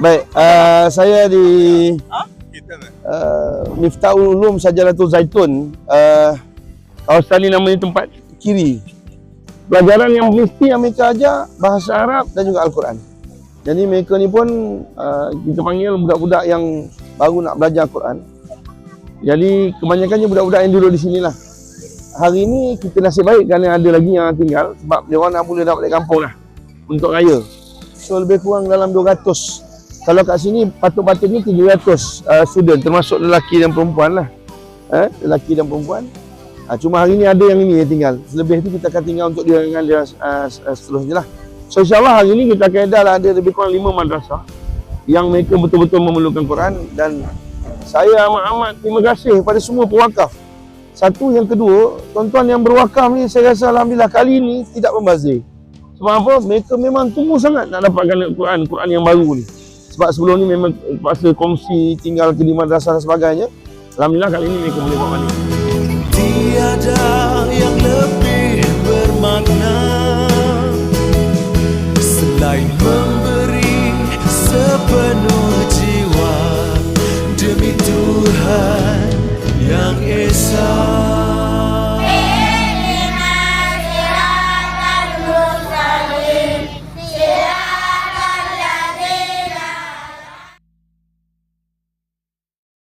Baik, saya di Miftahul Ulum Sajaratul Zaitun. Kawasan ni namanya tempat kiri. Pelajaran yang mesti yang mereka ajar bahasa Arab dan juga Al-Quran. Jadi mereka ni pun kita panggil budak-budak yang baru nak belajar Al-Quran. Jadi kebanyakannya budak-budak yang duduk di sinilah. Hari ni kita nasib baik kerana ada lagi yang tinggal sebab dia orang nak mula dah balik kampung dah untuk raya. So lebih kurang dalam 200. Kalau kat sini patut-patutnya 300 student termasuk lelaki dan perempuan lah. Lelaki dan perempuan. Cuma hari ni ada yang ini yang tinggal. Selebih tu kita akan tinggal untuk dia dengan dia seterusnya lah. So insyaAllah hari ni kita akan ada lebih kurang 5 madrasah yang mereka betul-betul memerlukan Quran. Dan saya amat-amat terima kasih kepada semua pewakaf. Satu, yang kedua, tuan-tuan yang berwakaf ni saya rasa Alhamdulillah kali ni tidak membazir. Sebab apa? Mereka memang tunggu sangat nak dapatkan Quran yang baru ni. Sebab sebelum ni memang terpaksa kongsi tinggal di madrasah dan sebagainya. Alhamdulillah kali ni mereka boleh buat balik.